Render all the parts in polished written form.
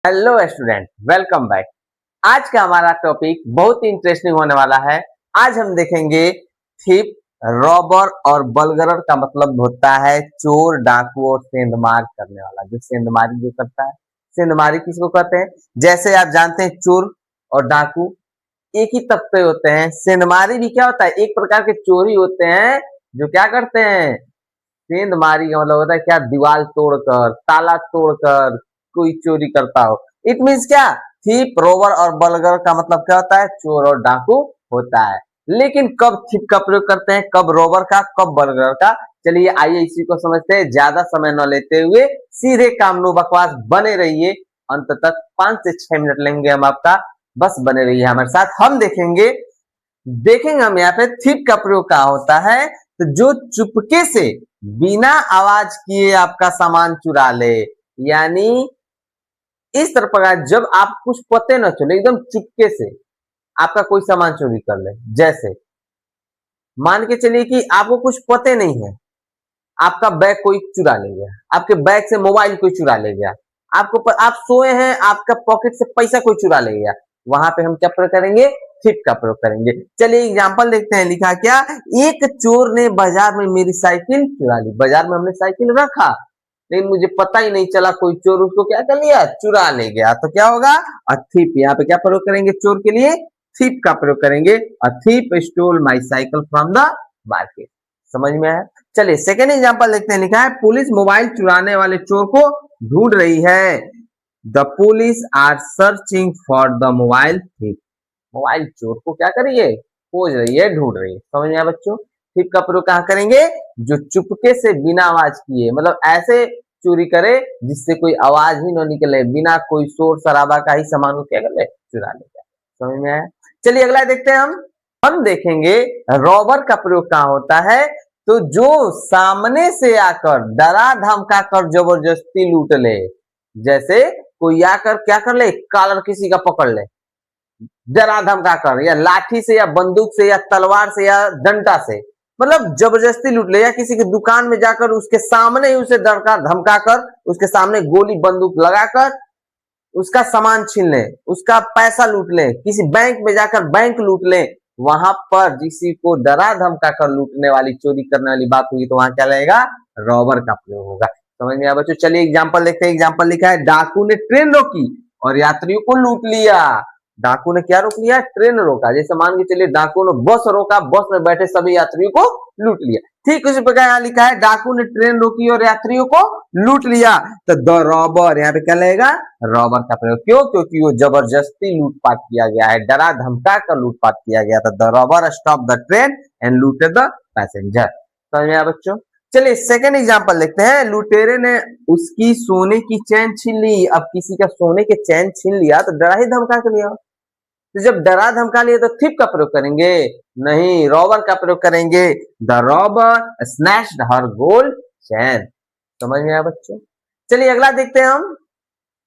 Hello student, welcome back. आज का हमारा टॉपिक बहुत ही इंटरेस्टिंग होने वाला है। आज हम देखेंगे थीप, रॉबर और बलगरर का मतलब होता है चोर, डाकू और सेंधमार करने वाला। जो सेंधमारी जो करता है, सेंधमारी किसको कहते हैं? जैसे आप जानते हैं चोर और डाकू एक ही तबके होते हैं। सेंधमारी भी क्या होता है? एक प्रकार के चोर ही होते हैं जो क्या करते हैं, सेंधमारी का मतलब होता है क्या, दीवार तोड़कर, ताला तोड़कर कोई चोरी करता हो। इट मीन्स क्या, थीप, रोबर और बलगर का मतलब क्या होता है? चोर और डाकू होता है। लेकिन कब थीप का प्रयोग करते हैं, कब रोबर का, कब बलगर का? चलिए आइए इसी को समझते हैं, ज्यादा समय न लेते हुए सीधे काम नो बकवास बने रहिए। अंत तक 5 से 6 मिनट लेंगे हम आपका, बस बने रहिए हमारे साथ। हम देखेंगे हम यहाँ पे थीप का प्रयोग क्या होता है। तो जो चुपके से बिना आवाज किए आपका सामान चुरा ले, यानी इस तरह का, जब आप कुछ पते न चले, एकदम चुपके से आपका कोई सामान चोरी कर ले। जैसे मान के चलिए कि आपको कुछ पते नहीं है, आपका बैग कोई चुरा ले गया, आपके बैग से मोबाइल कोई चुरा ले गया, आप सोए हैं, आपका पॉकेट से पैसा कोई चुरा ले गया। वहां पे हम क्या प्रयोग करेंगे? थिप का प्रयोग करेंगे। चलिए एग्जांपल देखते हैं। लिखा क्या, एक चोर ने बाजार में मेरी साइकिल चुरा ली। बाजार में हमने साइकिल रखा, लेकिन मुझे पता ही नहीं चला, कोई चोर उसको क्या कर लिया, चुरा ले गया। तो क्या होगा? अ थिप। यहाँ पे क्या प्रयोग करेंगे चोर के लिए? थिप का प्रयोग करेंगे। A thief stole my cycle from the market. समझ में आया? चलिए सेकेंड एग्जांपल देखते हैं। लिखा है, पुलिस मोबाइल चुराने वाले चोर को ढूंढ रही है। The police are searching for the mobile thief. Mobile चोर को क्या करिए, खोज रही है, ढूंढ रही है। समझ में आया बच्चों? थिप का प्रयोग कहाँ करेंगे? जो चुपके से बिना आवाज किए, मतलब ऐसे चोरी करे जिससे कोई आवाज ही न निकले, बिना कोई शोर शराबा का ही सामान को क्या कर ले, चुरा ले। समझ में आया? चलिए अगला देखते हैं। हम देखेंगे रॉबर का प्रयोग कहाँ होता है। तो जो सामने से आकर डरा धमका कर जबरदस्ती लूट ले। जैसे कोई आकर क्या कर ले, कॉलर किसी का पकड़ ले, डरा धमका कर, या लाठी से या बंदूक से या तलवार से या डंडा से, मतलब जबरदस्ती लूट ले, या किसी की दुकान में जाकर उसके सामने ही उसे डरका धमका कर, उसके सामने गोली बंदूक लगाकर उसका सामान छीन ले, उसका पैसा लूट ले, किसी बैंक में जाकर बैंक लूट ले। वहां पर किसी को डरा धमका कर लूटने वाली, चोरी करने वाली बात हुई तो वहां क्या लगेगा? रॉबर का प्रयोग होगा। समझ में आया बच्चों? चलिए एग्जांपल देखते हैं। एग्जांपल लिखा है, डाकू ने ट्रेन रोकी और यात्रियों को लूट लिया। डाकू ने क्या रोक लिया? ट्रेन रोका। जैसे मान के चलिए डाकू ने बस रोका, बस में बैठे सभी यात्रियों को लूट लिया। ठीक उसी प्रकार यहाँ लिखा है, डाकू ने ट्रेन रोकी और यात्रियों को लूट लिया। तो द रॉबर, यहाँ पे क्या लगेगा? रॉबर का प्रयोग। क्यों? क्योंकि वो जबरदस्ती लूटपाट किया गया है, डरा धमका कर लूटपाट किया गया था। The robber stop the train and looted the passenger. समझ में आया बच्चों? चलिए सेकंड एग्जांपल देखते हैं। लुटेरे ने उसकी सोने की चैन छीन ली। अब किसी का सोने के चैन छीन लिया तो डरा ही धमका कर लिया। तो जब डरा धमका लिए तो थिप का प्रयोग करेंगे? नहीं, रॉबर का प्रयोग करेंगे। The robber snatched her gold chain. समझ में आया बच्चों? चलिए अगला देखते हैं हम,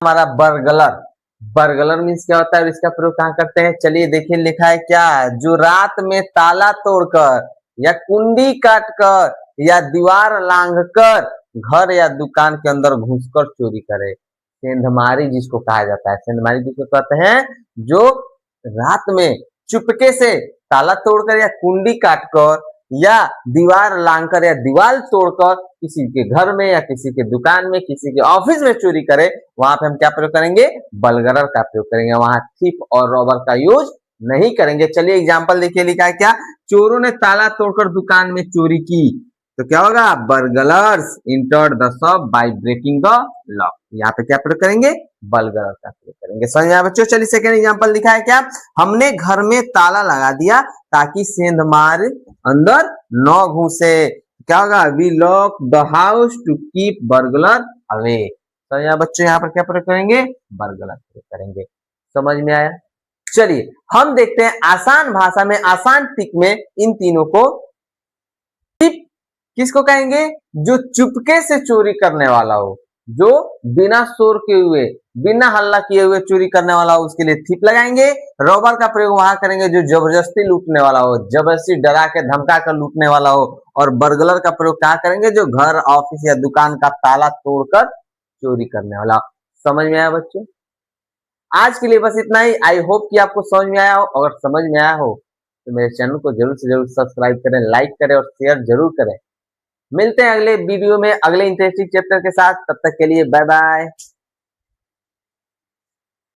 हमारा बरगलर। बरगलर मीन्स क्या होता है, इसका प्रयोग कहाँ करते हैं? चलिए देखिए लिखा है क्या, जो रात में ताला तोड़कर या कुंडी काटकर या दीवार लांघकर घर या दुकान के अंदर घुसकर चोरी करे। सेंधमारी जिसको कहा जाता है, सेंधमारी जिसको कहते हैं जो रात में चुपके से ताला तोड़कर या कुंडी काटकर या दीवार लांघकर या दीवार तोड़कर किसी के घर में या किसी के दुकान में, किसी के ऑफिस में चोरी करे, वहां पे हम क्या प्रयोग करेंगे? बलगरर का प्रयोग करेंगे। वहां थिप और रॉबर का यूज नहीं करेंगे। चलिए एग्जांपल देखिए, लिखा है क्या, चोरों ने ताला तोड़कर दुकान में चोरी की। तो क्या होगा? Burglars entered the shop by breaking the lock. यहाँ पे क्या प्रयोग करेंगे? बलगरर का प्रयोग करेंगे। समझ में आया बच्चों? चलिए सेकंड एग्जांपल लिखा है क्या, हमने घर में ताला लगा दिया ताकि सेंधमार अंदर न घुसे। क्या होगा? We lock the house to keep burglar away. तो यहाँ बच्चों यहाँ पर क्या प्रयोग करेंगे? बर्गलर प्रयोग करेंगे। समझ में आया? चलिए हम देखते हैं आसान भाषा में, आसान टिक में इन तीनों को। टिप किसको कहेंगे? जो चुपके से चोरी करने वाला हो, जो बिना शोर किए हुए, बिना हल्ला किए हुए चोरी करने वाला हो, उसके लिए थिप लगाएंगे। रॉबर का प्रयोग वहां करेंगे जो जबरदस्ती लूटने वाला हो, जबरदस्ती डरा के धमका कर लूटने वाला हो। और बर्गलर का प्रयोग कहाँ करेंगे? जो घर, ऑफिस या दुकान का ताला तोड़कर चोरी करने वाला। समझ में आया बच्चों? आज के लिए बस इतना ही। आई होप कि आपको समझ में आया हो। अगर समझ में आया हो तो मेरे चैनल को जरूर से जरूर सब्सक्राइब करें, लाइक करें और शेयर जरूर करें। मिलते हैं अगले वीडियो में अगले इंटरेस्टिंग चैप्टर के साथ। तब तक के लिए बाय बाय।